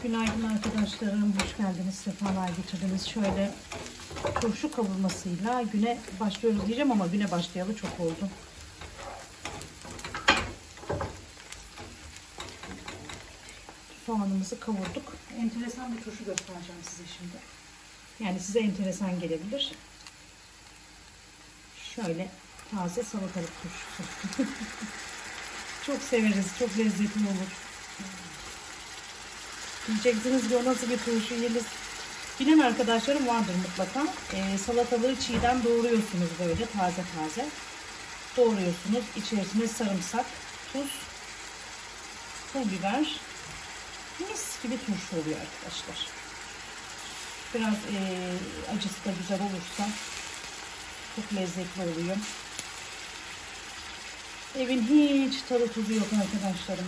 Günaydın arkadaşlarım, hoş geldiniz, sefalar getirdiniz. Şöyle turşu kavurmasıyla güne başlıyoruz diyeceğim ama güne başlayalı çok oldu. Soğanımızı kavurduk. Enteresan bir turşu göstereceğim size şimdi. Yani size enteresan gelebilir. Şöyle taze salatalık turşusu. Çok severiz, çok lezzetli olur. Diyeceksiniz ki o nasıl bir turşu yenir? Bilen arkadaşlarım vardır mutlaka. Salatalığı çiğden doğruyorsunuz böyle taze taze. Doğruyorsunuz. İçerisine sarımsak, tuz, pul biber. Mis gibi turşu oluyor arkadaşlar. Biraz acısı da güzel olursa çok lezzetli oluyor. Evin hiç tadı tuzu yok arkadaşlarım.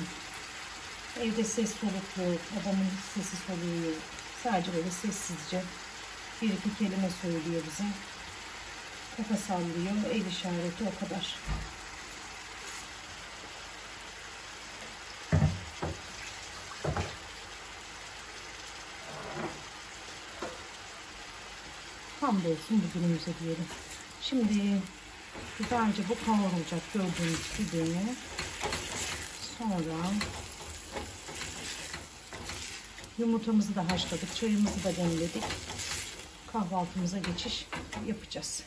Evde ses soluklu, babamın sesi soluyor. Sadece böyle sessizce bir iki kelime söylüyor bize. Kafa sallıyor, el işareti, o kadar. Hamdolsun bugünümüze diyelim. Şimdi güzelce bu kavrulacak gördüğünüz gibi. Sonra yumurtamızı da haşladık, çayımızı da demledik. Kahvaltımıza geçiş yapacağız.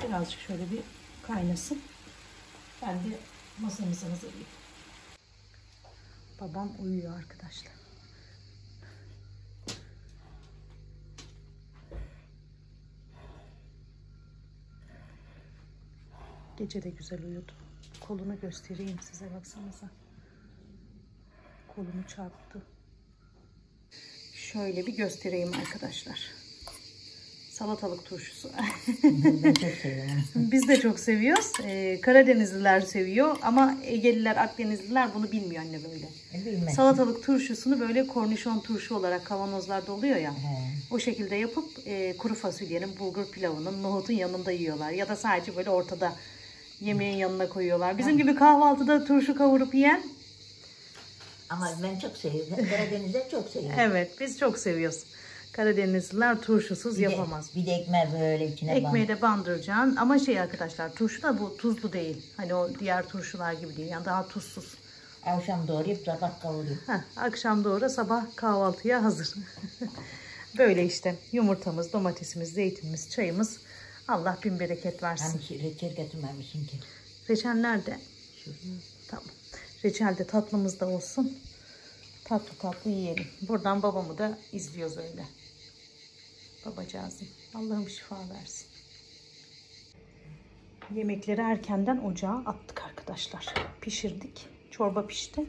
Birazcık şöyle bir kaynasın. Ben de masamızı hazırlayayım. Babam uyuyor arkadaşlar. Gece de güzel uyudu. Kolunu göstereyim size, baksanıza. Kolumu çarptı. Şöyle bir göstereyim arkadaşlar. Salatalık turşusu. Ben çok seviyorum. Biz de çok seviyoruz. Karadenizliler seviyor ama Egeliler, Akdenizliler bunu bilmiyor anne böyle. Bilmem. Salatalık turşusunu böyle kornişon turşu olarak kavanozlarda oluyor ya. He. O şekilde yapıp kuru fasulyenin, bulgur pilavının, nohutun yanında yiyorlar. Ya da sadece böyle ortada yemeğin yanına koyuyorlar. Bizim gibi kahvaltıda turşu kavurup yiyen. Ama ben çok seviyorum. Karadeniz'de çok seviyorum. Evet, biz çok seviyoruz. Karadenizliler turşusuz yapamaz. Bir de ekmeği böyle içine Ekmeği de bandıracaksın. Ama şey arkadaşlar, turşu da bu tuzlu değil. Hani o diğer turşular gibi değil. Yani daha tuzsuz. akşam doğrayıp sabah kavuruyor. Akşam doğru, sabah kahvaltıya hazır. Böyle işte yumurtamız, domatesimiz, zeytinimiz, çayımız. Allah bin bereket versin. Hani reçel getirmemişsin ki. Reçel nerede? Şurada. Tamam. Reçel de tatlımız da olsun. Tatlı tatlı yiyelim. Buradan babamı da izliyoruz öyle. Babacığızım. Allah'ım şifa versin. Yemekleri erkenden ocağa attık arkadaşlar. Pişirdik. Çorba pişti.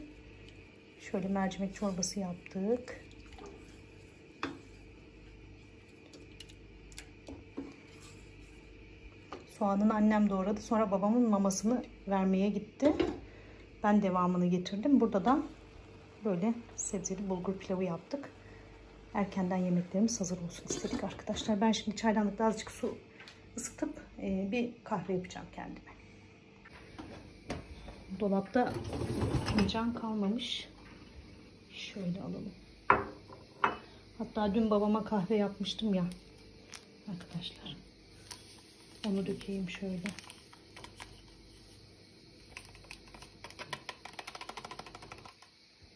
Şöyle mercimek çorbası yaptık. Soğanını annem doğradı. Sonra babamın mamasını vermeye gitti. Ben devamını getirdim. Burada da böyle sebzeli bulgur pilavı yaptık. Erkenden yemeklerimiz hazır olsun istedik arkadaşlar. Ben şimdi çaydanlıkta azıcık su ısıtıp bir kahve yapacağım kendime. Dolapta fincan kalmamış. Şöyle alalım. Hatta dün babama kahve yapmıştım ya arkadaşlar. Onu dökeyim şöyle.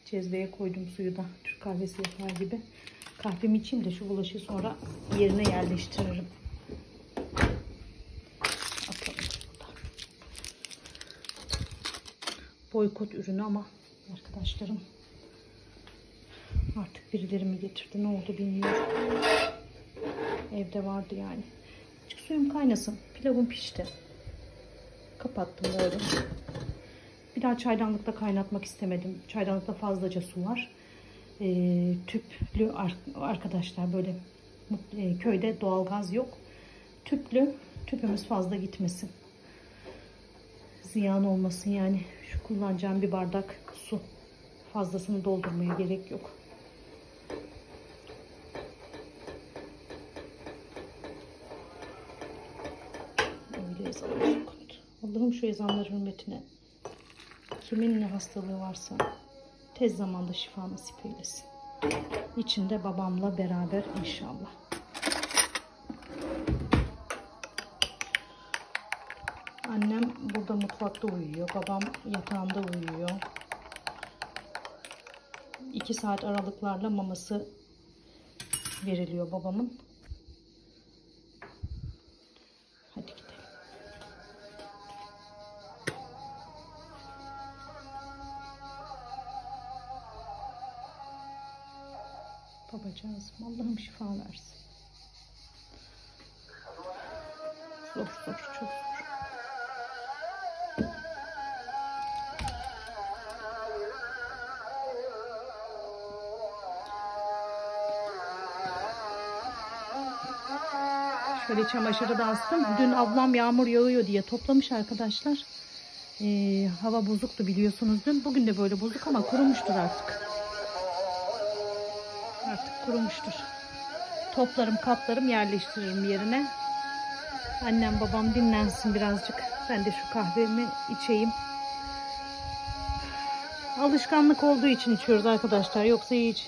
Cezveye koydum suyu da Türk kahvesi yapar gibi. Kahvemi içeyim de şu bulaşığı sonra yerine yerleştiririm. Atalım burada. Boykot ürünü ama arkadaşlarım artık birileri mi getirdi, ne oldu bilmiyorum. Evde vardı yani. Açık suyum kaynasın. Pilavım pişti. Kapattım böyle. Bir daha çaydanlıkta kaynatmak istemedim. Çaydanlıkta fazlaca su var. Tüplü arkadaşlar, böyle köyde doğalgaz yok. Tüpümüz fazla gitmesin. Ziyan olmasın yani. Şu kullanacağım bir bardak su. Fazlasını doldurmaya gerek yok. Öyle ezanlar. Allah'ım şu ezanların hürmetine kimin ne hastalığı varsa tez zamanda şifa nasip eylesin. İçinde babamla beraber inşallah. Annem burada mutfakta uyuyor. Babam yatağında uyuyor. 2 saat aralıklarla maması veriliyor babamın. Hadi gidelim. Babacığız, Allah'ım şifa versin. Zor, çok zor. Şöyle çamaşırı da astım. Dün ablam yağmur yağıyor diye toplamış arkadaşlar. Hava bozuktu biliyorsunuz dün. Bugün de böyle bozuk ama kurumuştur artık. Artık kurumuştur. Toplarım, katlarım, yerleştiririm yerine. Annem babam dinlensin birazcık. Ben de şu kahvemi içeyim. Alışkanlık olduğu için içiyoruz arkadaşlar. Yoksa hiç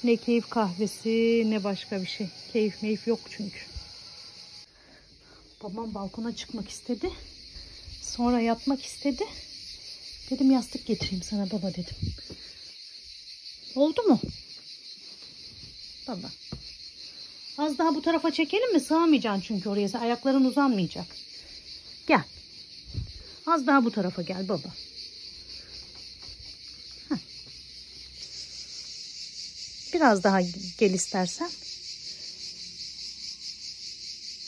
ne keyif kahvesi ne başka bir şey. Keyif meyif yok çünkü. Babam balkona çıkmak istedi. Sonra yatmak istedi. Dedim yastık getireyim sana baba dedim. Oldu mu? Baba. Az daha bu tarafa çekelim mi? Sığamayacaksın çünkü oraya. Ayakların uzanmayacak. Gel. Az daha bu tarafa gel baba. Heh. Biraz daha gel istersen.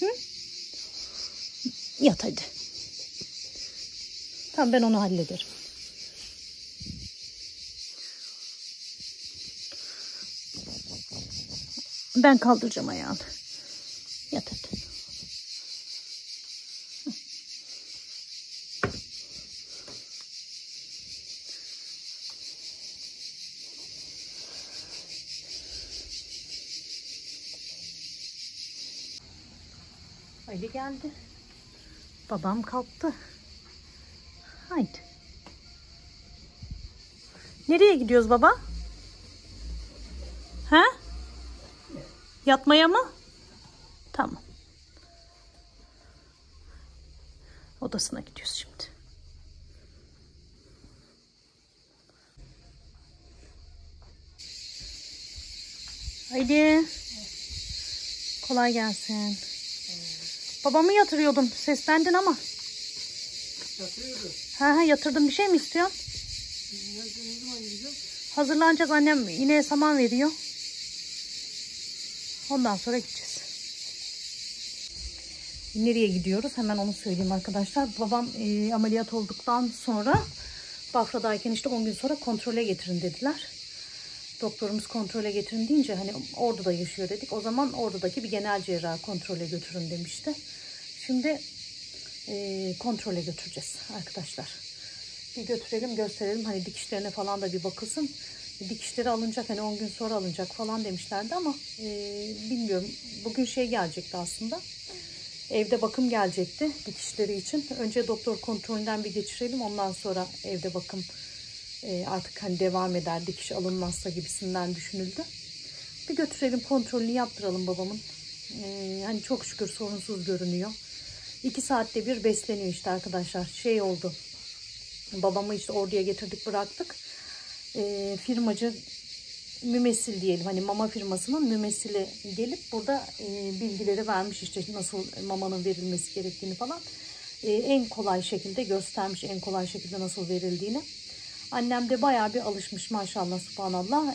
Hı? Yat hadi. Tamam ben onu hallederim. Ben kaldıracağım ayağını. Yat hadi. Ali geldi. Babam kalktı. Haydi. Nereye gidiyoruz baba? Ha? Yatmaya mı? Tamam. Odasına gidiyoruz şimdi. Haydi. Kolay gelsin. Babamı yatırıyordum. Seslendin ama. Yatırıyordum. Yatırdım. Bir şey mi istiyorsun? Hazırlanacağız. Annem ineğe saman veriyor. Ondan sonra gideceğiz. Nereye gidiyoruz? Hemen onu söyleyeyim arkadaşlar. Babam ameliyat olduktan sonra Bafra'dayken işte 10 gün sonra kontrole getirin dediler. Doktorumuz kontrole getirin deyince hani Ordu'da yaşıyor dedik. O zaman Ordu'daki bir genel cerrah kontrole götürün demişti. Şimdi kontrole götüreceğiz arkadaşlar. Bir götürelim gösterelim. Hani dikişlerine falan da bir bakılsın. Dikişleri alınacak hani 10 gün sonra alınacak falan demişlerdi ama bilmiyorum. Bugün şey gelecekti aslında. Evde bakım gelecekti dikişleri için. Önce doktor kontrolünden bir geçirelim. Ondan sonra evde bakım artık hani devam eder dikiş alınmazsa gibisinden düşünüldü. Bir götürelim kontrolünü yaptıralım babamın. Hani çok şükür sorunsuz görünüyor. 2 saatte bir besleniyor işte arkadaşlar. Şey oldu. Babamı işte Ordu'ya getirdik bıraktık. Firmacı mümessil diyelim hani mama firmasının mümessili gelip burada bilgileri vermiş işte nasıl mamanın verilmesi gerektiğini falan en kolay şekilde göstermiş en kolay şekilde nasıl verildiğini. Annem de bayağı bir alışmış maşallah subhanallah.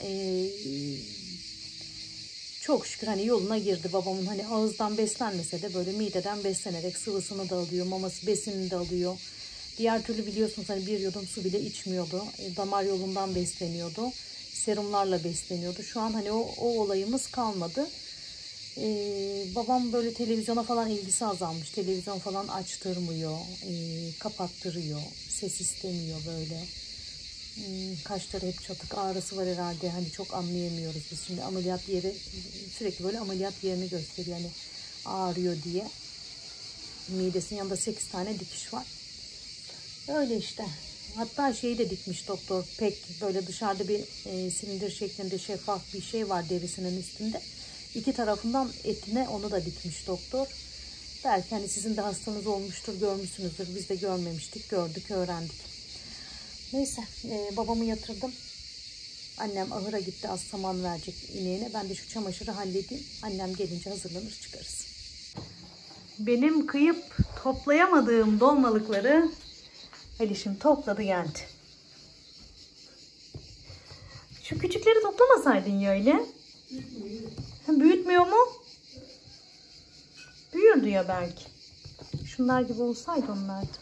Çok şükür hani yoluna girdi babamın hani ağızdan beslenmese de böyle mideden beslenerek sıvısını da alıyor maması besinini de alıyor. Diğer türlü biliyorsunuz hani bir yudum su bile içmiyordu. Damar yolundan besleniyordu. Serumlarla besleniyordu. Şu an hani o olayımız kalmadı. Babam böyle televizyona falan ilgisi azalmış. Televizyon falan açtırmıyor. Kapattırıyor. Ses istemiyor böyle. Kaşları hep çatık. Ağrısı var herhalde. Hani çok anlayamıyoruz biz. Şimdi ameliyat yeri sürekli böyle ameliyat yerini gösteriyor. Yani ağrıyor diye. Midesinin yanında 8 tane dikiş var. Öyle işte. Hatta şeyi de dikmiş doktor. Pek böyle dışarıda bir silindir şeklinde şeffaf bir şey var derisinin üstünde. İki tarafından etine onu da dikmiş doktor. Belki hani sizin de hastanız olmuştur, görmüşsünüzdür. Biz de görmemiştik, gördük, öğrendik. Neyse, babamı yatırdım. Annem ahıra gitti, az saman verecek ineğine. Ben de şu çamaşırı halledeyim. Annem gelince hazırlanır, çıkarız. Benim kıyıp toplayamadığım dolmalıkları Alişim topladı geldi. Şu küçükleri toplamasaydın ya öyle. Büyütmüyor mu? Büyürdü ya belki. Şunlar gibi olsaydı onlar da.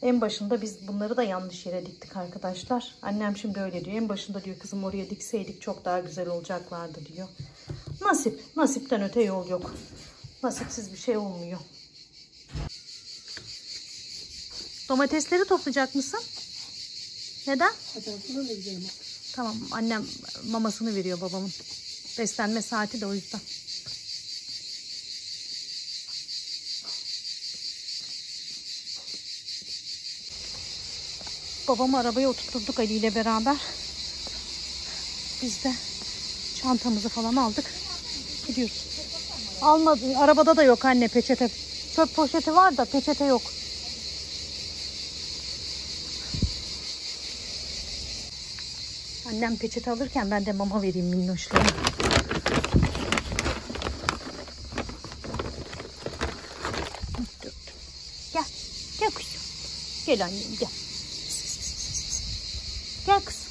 En başında biz bunları da yanlış yere diktik arkadaşlar. Annem şimdi öyle diyor. En başında diyor kızım oraya dikseydik çok daha güzel olacaklardı diyor. Nasip. Nasipten öte yol yok. Nasipsiz bir şey olmuyor. Domatesleri toplayacak mısın? Neden? Tamam, annem mamasını veriyor babamın. Beslenme saati de o yüzden. Babamı arabaya oturtturduk Ali ile beraber. Biz de çantamızı falan aldık. Gidiyoruz. Almadı. Arabada da yok anne peçete. Çöp poşeti var da peçete yok. Annem peçete alırken ben de mama vereyim minnoşlara. Gel. Gel kızım. Gel annem gel. Gel kızım.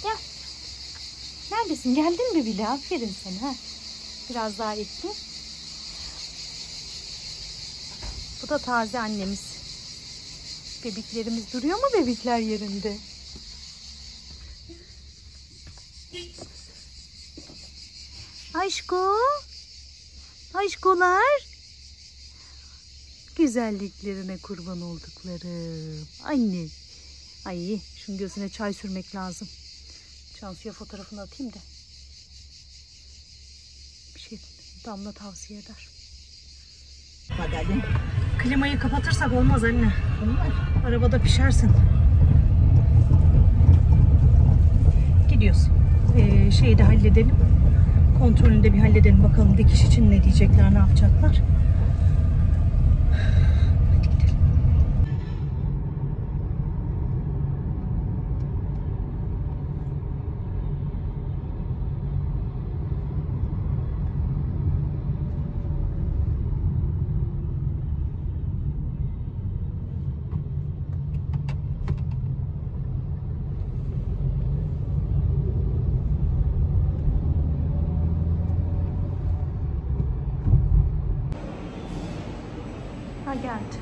Gel. Neredesin? Geldin mi bile? Aferin sana. Biraz daha ekle. Bu da taze annemiz. Bebeklerimiz duruyor mu bebekler yerinde? Aşko. Aşkolar. Güzelliklerine kurban olduklarım. Anne. Ay, şunun gözüne çay sürmek lazım. Cansu'ya fotoğrafını atayım da. Bir şey Damla tavsiye eder. Madalya. Klimayı kapatırsak olmaz anne. Olmaz. Arabada pişersin. Gidiyoruz. Şeyi de halledelim. Kontrolünü de bir halledelim. Bakalım dikiş için ne diyecekler, ne yapacaklar. Hadi gidelim. Geldi.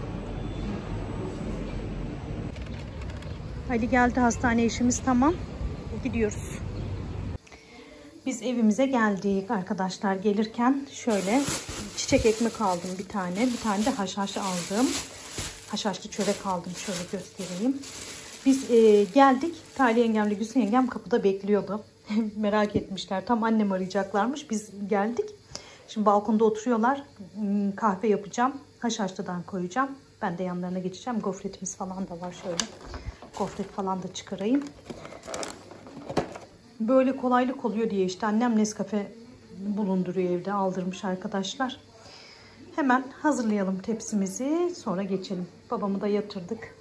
Ali geldi, hastane işimiz tamam. Gidiyoruz. Biz evimize geldik arkadaşlar. Gelirken şöyle çiçek ekmek aldım bir tane. Bir tane de haşhaş aldım. Haşhaşlı çörek aldım. Şöyle göstereyim. Biz geldik. Talih yengemle Gülsün yengem kapıda bekliyordu. Merak etmişler. Tam annem arayacaklarmış. Biz geldik. Şimdi balkonda oturuyorlar. Kahve yapacağım. Haşhaşlıdan koyacağım. Ben de yanlarına geçeceğim. Gofretimiz falan da var şöyle. Gofret falan da çıkarayım. Böyle kolaylık oluyor diye işte annem Nescafe bulunduruyor evde. Aldırmış arkadaşlar. Hemen hazırlayalım tepsimizi. Sonra geçelim. Babamı da yatırdık.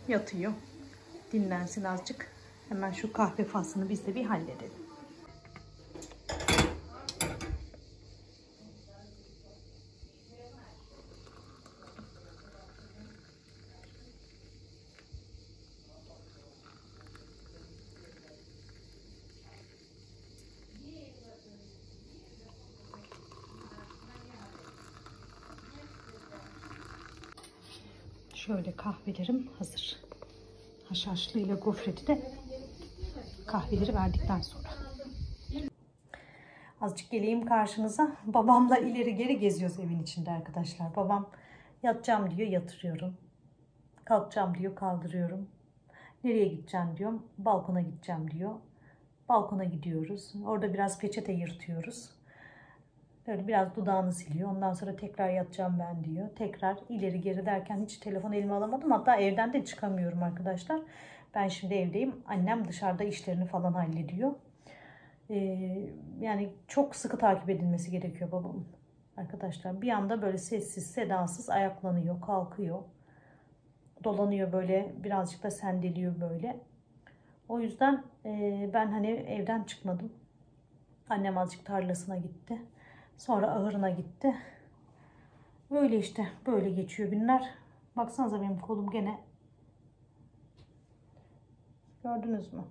Yatıyor. Dinlensin azıcık. Hemen şu kahve faslını biz de bir halledelim. Şöyle kahvelerim hazır. Haşhaşlı ile gofreti de kahveleri verdikten sonra. Azıcık geleyim karşınıza. Babamla ileri geri geziyoruz evin içinde arkadaşlar. Babam yatacağım diyor, yatırıyorum. Kalkacağım diyor, kaldırıyorum. Nereye gideceğim diyorum. Balkona gideceğim diyor. Balkona gidiyoruz. Orada biraz peçete yırtıyoruz. Böyle biraz dudağını siliyor. Ondan sonra tekrar yatacağım ben diyor. Tekrar ileri geri derken hiç telefon elime alamadım. Hatta evden de çıkamıyorum arkadaşlar. Ben şimdi evdeyim. Annem dışarıda işlerini falan hallediyor. Yani çok sıkı takip edilmesi gerekiyor babamın. Arkadaşlar bir anda böyle sessiz sedasız ayaklanıyor, kalkıyor. Dolanıyor böyle, birazcık da sendeliyor böyle. O yüzden ben hani evden çıkmadım. Annem azıcık tarlasına gitti. Sonra ahırına gitti. Böyle işte böyle geçiyor günler. Baksanıza benim kolum gene. Gördünüz mü?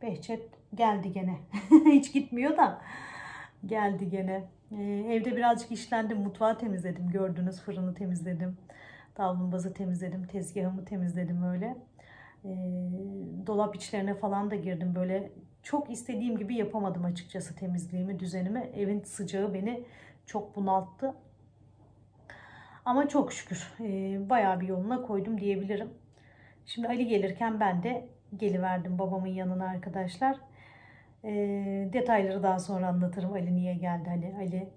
Behçet geldi gene. Hiç gitmiyor da geldi gene. Evde birazcık işlendim. Mutfağı temizledim. Gördünüz, fırını temizledim. Davlumbazı temizledim. Tezgahımı temizledim öyle. Dolap içlerine falan da girdim. Böyle çok istediğim gibi yapamadım açıkçası temizliğimi, düzenimi. Evin sıcağı beni çok bunalttı. Ama çok şükür bayağı bir yoluna koydum diyebilirim. Şimdi Ali gelirken ben de geliverdim babamın yanına arkadaşlar. Detayları daha sonra anlatırım. Ali niye geldi? Hani Ali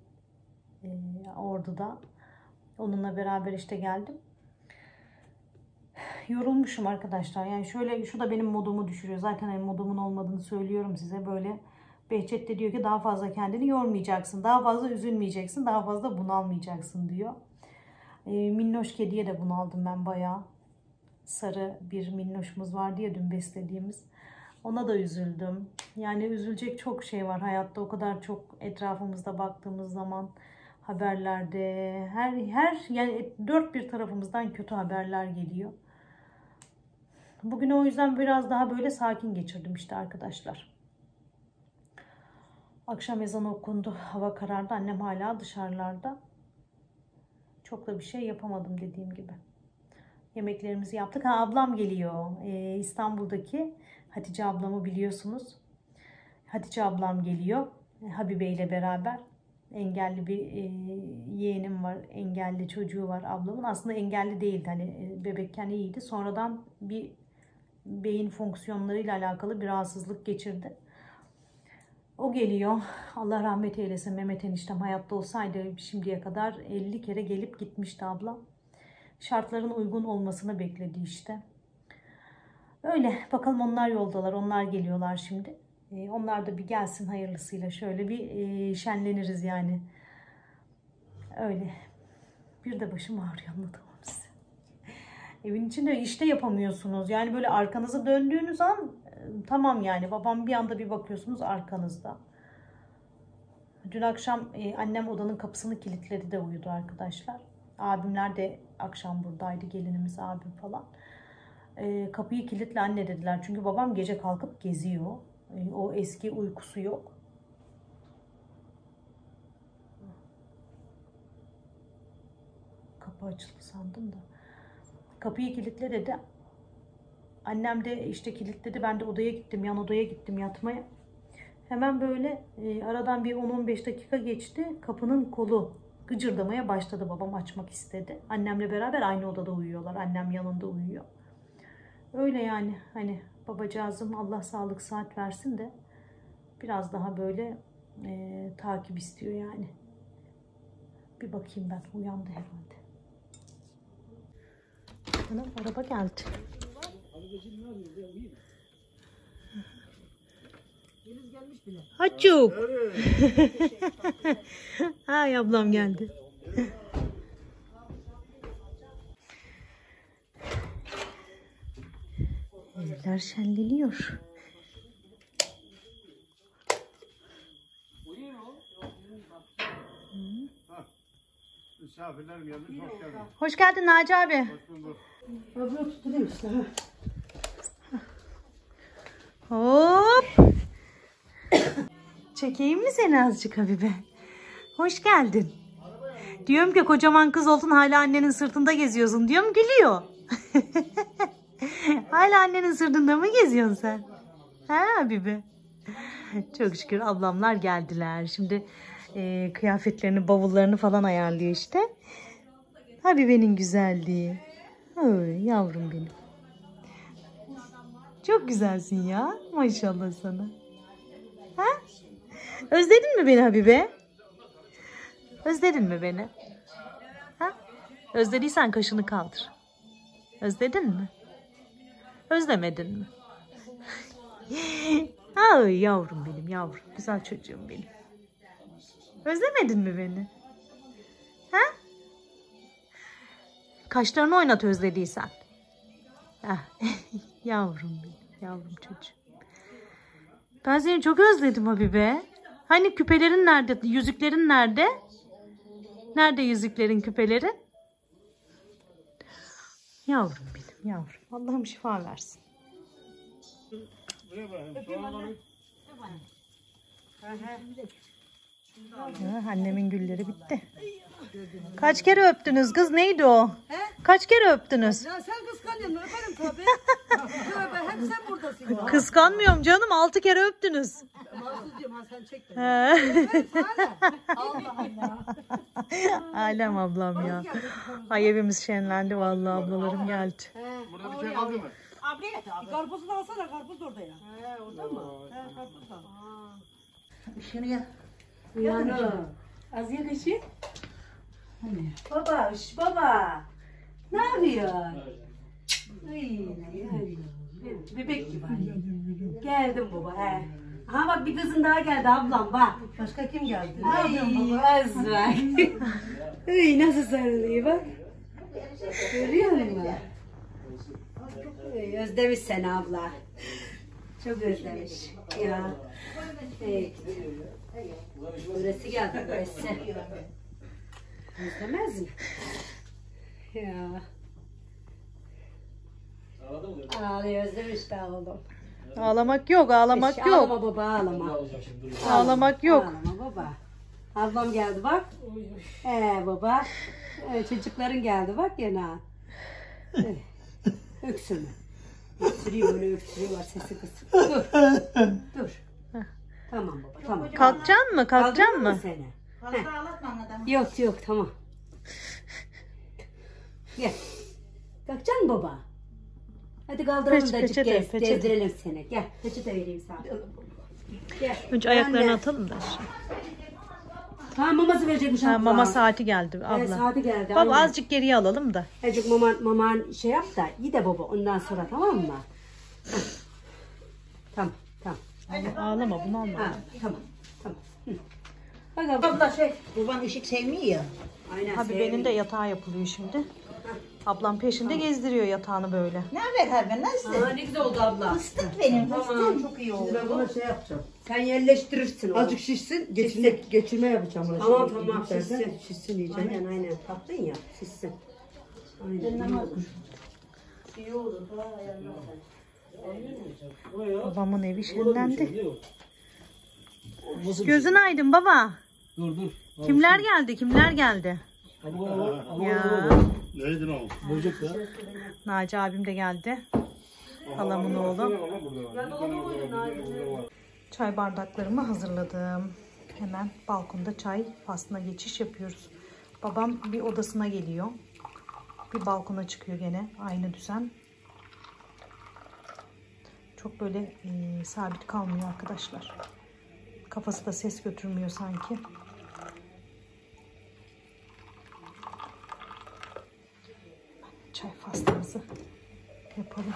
Ordu'da. Onunla beraber işte geldim. Yorulmuşum arkadaşlar. Yani şöyle, şu da benim modumu düşürüyor. Zaten yani modumun olmadığını söylüyorum size. Böyle Behçet de diyor ki daha fazla kendini yormayacaksın. Daha fazla üzülmeyeceksin. Daha fazla bunalmayacaksın diyor. Minnoş kediye de bunaldım ben bayağı. Sarı bir minnoşumuz vardı ya dün beslediğimiz. Ona da üzüldüm. Yani üzülecek çok şey var hayatta. O kadar çok etrafımızda baktığımız zaman haberlerde her yani dört bir tarafımızdan kötü haberler geliyor. Bugün o yüzden biraz daha böyle sakin geçirdim işte arkadaşlar. Akşam ezanı okundu. Hava karardı. Annem hala dışarılarda. Çok da bir şey yapamadım dediğim gibi. Yemeklerimizi yaptık. Ha, ablam geliyor. İstanbul'daki Hatice ablamı biliyorsunuz. Hatice ablam geliyor. Habibe ile beraber. Engelli bir yeğenim var. Engelli çocuğu var ablamın. Aslında engelli değildi. Hani bebekken iyiydi. Sonradan bir beyin fonksiyonlarıyla alakalı bir rahatsızlık geçirdi. O geliyor. Allah rahmet eylesin. Mehmet eniştem hayatta olsaydı şimdiye kadar 50 kere gelip gitmişti ablam. Şartların uygun olmasını bekledi işte. Öyle. Bakalım onlar yoldalar. Onlar geliyorlar şimdi. Onlar da bir gelsin hayırlısıyla. Şöyle bir şenleniriz yani. Öyle. Bir de başım ağrıyor, anlatamam size. Evin içinde işte yapamıyorsunuz. Yani böyle arkanızı döndüğünüz an tamam yani. Babam bir anda bir bakıyorsunuz arkanızda. Dün akşam annem odanın kapısını kilitledi de uyudu arkadaşlar. Abimler de akşam buradaydı. Gelinimiz, abim falan. Kapıyı kilitle anne dediler. Çünkü babam gece kalkıp geziyor. O eski uykusu yok. Kapı açıldı sandım da. Kapıyı kilitle dedi. Annem de işte kilitledi. Ben de odaya gittim. Yan odaya gittim yatmaya. Hemen böyle aradan bir 10-15 dakika geçti. Kapının kolu gıcırdamaya başladı. Babam açmak istedi. Annemle beraber aynı odada uyuyorlar. Annem yanında uyuyor. Öyle yani hani babacığızım Allah sağlık saat versin de biraz daha böyle takip istiyor yani. Bir bakayım ben, uyandı herhalde. Anam araba geldi. Haçuk. Ay ablam geldi. Evler şenleniyor. Misafirlerim gelmiş, hoş geldin. Hoş geldin Naci abi. Hoş bulduk. Abla tutturuyor işte. Hop. Çekeyim mi seni azıcık Habibe? Hoş geldin. Diyorum ki kocaman kız oldun hala annenin sırtında geziyorsun diyorum, gülüyor. Hala annenin sırtında mı geziyorsun sen? Ha Habibe? Çok şükür ablamlar geldiler. Şimdi kıyafetlerini, bavullarını falan ayarlıyor işte. Habibe'nin güzelliği. Oy, yavrum benim. Çok güzelsin ya. Maşallah sana. Ha? Özledin mi beni Habibe? Özledin mi beni? Ha? Özlediysen kaşını kaldır. Özledin mi? Özlemedin mi? Ay yavrum benim yavrum. Güzel çocuğum benim. Özlemedin mi beni? Ha? Kaşlarını oynat özlediysen. Ah, yavrum benim. Yavrum çocuğum. Ben seni çok özledim Habibe. Hani küpelerin nerede? Yüzüklerin nerede? Nerede yüzüklerin, küpelerin? Yavrum benim yavrum. Allah'ım şifa versin. Annemin gülleri bitti. Kaç kere öptünüz kız? Neydi o? Kaç kere öptünüz? Ya sen kıskanıyorsun, öperim tabii. Tövbe, hep sen buradasın ya. Kıskanmıyorum canım. 6 kere öptünüz. Mahsuscuyum, ha sen çek beni. Allah Allah. Alem ablam ya. Ay evimiz şenlendi vallahi, ablalarım geldi. Burada bir şey kaldı mı? Bir karpuzu da alsana, karpuz da orada ya. He, orada mı? He, karpuz da. Şunu ya. Uyanır. Az yakışı. Baba, baba. Ne yapıyorsun? Bebek gibi. Geldim baba. He. Ha bak, bir kızın daha geldi ablam bak. Başka kim geldi? Ne yapıyorsun baba? Azrak. Ay nasıl sarılıyor bak. Görüyor musun? Ay, özlemiş seni abla. Çok özlemiş. Ya. Evet. Burası geldi burası. Özlemez mi? Ya. Ağlıyor, özlemiş de oğlum. Ağlamak yok, ağlamak yok. Ağlama baba, ağlama. Ağlamak yok. Ağlama baba. Ablam geldi bak. Baba. Çocukların geldi bak yana. Öksürme. Öksürüyor, böyle öksürüyor, var sesi kısık. Dur. Dur. Tamam baba, tamam. Kalkacaksın mı? Kalkacaksın mı? Seni? Yok yok, tamam. Gel. Kalkacaksın baba. Hadi kaldıralım da Peçete. gezdirelim seni. Gel, peçete vereyim sana. Gel. Önce ayaklarını Anne. atalım da. Ha, maması verecekmiş abla. Ha, mama saati geldi abla. Saati geldi. Baba aynen. azıcık geriye alalım da. Azıcık maman şey yap da iyi de baba ondan sonra, tamam mı? Hah. Tamam. Ağlama, bunu alma. Ha, tamam. Hı. Bak abla Baban ışık sevmiyor ya. Aynen. Abi benim de yatağı yapılıyor şimdi. Ablam peşinde gezdiriyor yatağını böyle. Ne haber abi, nasıl? Ne güzel oldu abla. Fıstık benim, fıstık. Tamam, çok iyi oldu. Ben buna şey yapacağım. Sen yerleştirirsin onu. Azıcık şişsin, geçirme yapacağım. Buna. Tamam Şimdi tamam, gidip şişsin. Şişsin iyice. Aynen tatlın ya, şişsin. Aynen. Babamın evi şenlendi. Gözün aydın baba. Dur. Kimler geldi? Kimler geldi? Ya. Neydin o? Böcek ya. Naci abim de geldi. Halamın oğlu. Çay bardaklarımı hazırladım. Hemen balkonda çay faslına geçiş yapıyoruz. Babam bir odasına geliyor. Bir balkona çıkıyor gene. Aynı düzen. Çok böyle sabit kalmıyor arkadaşlar. Kafası da ses götürmüyor sanki. Çay faslımızı yapalım.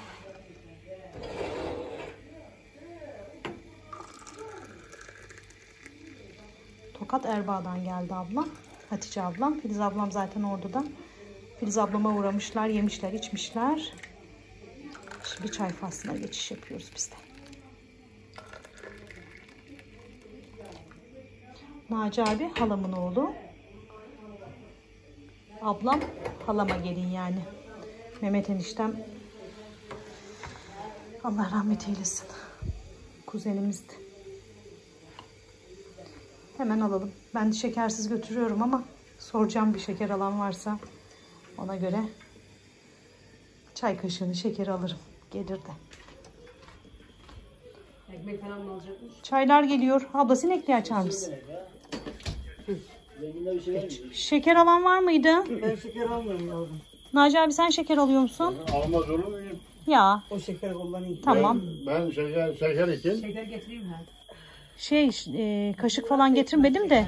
Tokat Erbaa'dan geldi ablam. Hatice ablam. Filiz ablam zaten orada. Filiz ablama uğramışlar, yemişler, içmişler. Şimdi çay faslına geçiş yapıyoruz biz de. Naci abi halamın oğlu. Ablam halama gelin yani. Mehmet eniştem Allah rahmet eylesin. Kuzenimizdi. Hemen alalım. Ben de şekersiz götürüyorum ama soracağım, bir şeker alan varsa ona göre çay kaşığını şeker alırım. Gelir de. Ekmek falan mı alacakmış? Çaylar geliyor. Abla sinekli açar mısın? Şeker alan var mıydı? Ben şeker almıyorum yavrum. Naci abi sen şeker alıyor musun? Almaz olur muyum? Ya O şeker kullanayım. tamam. Ben şeker için Şeker getireyim mi? Kaşık falan getirmedim de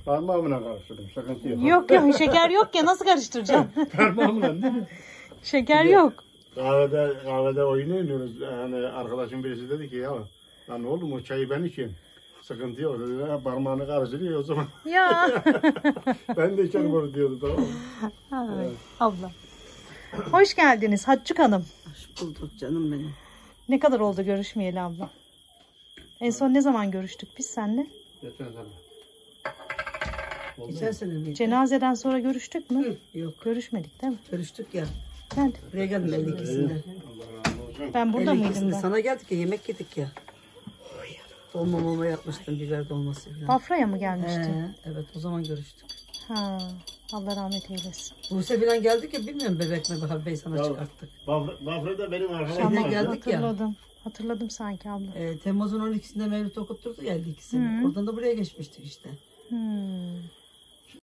Parmağımla karıştırdım. Sıkıntı yok. Yok yok şeker yok ya nasıl karıştıracağım? Parmağımla değil mi? Şeker yok. Kahvede oyun oynuyoruz. Yani arkadaşım birisi dedi ki ya lan oğlum o çayı ben içeyim. Sıkıntı yok dedi. Ya, parmağını karıştırıyor o zaman. Ya. Ben de içerim onu diyordu tamam mı? Ay, abla. Hoş geldiniz Hatçık Hanım. Hoş bulduk canım benim. Ne kadar oldu görüşmeyeli abla? En son ne zaman görüştük biz seninle? Geçen sene. Geçen sene miydi? Cenazeden sonra görüştük mü? Yok. Görüşmedik değil mi? Görüştük ya. Nerede? Buraya geldim 52'sinde. Ben burada mıydım 52'sinde ben? sana geldik ya yemek yedik ya. Dolma yapmıştım biber dolması falan. Bafra'ya mı gelmiştin? Evet o zaman görüştük. Ha, Allah rahmet eylesin. Buse falan geldik ya bilmiyorum bebek mi Bahar Bey sana çıkarttık. Bafra'da benim arkadaşım Tamam. vardı. geldik ya. Hatırladım. Hatırladım sanki abla. Temmuz'un 12'sinde Mevlüt okutturdu ya 52'sini. Oradan da buraya geçmiştik işte. Hmm.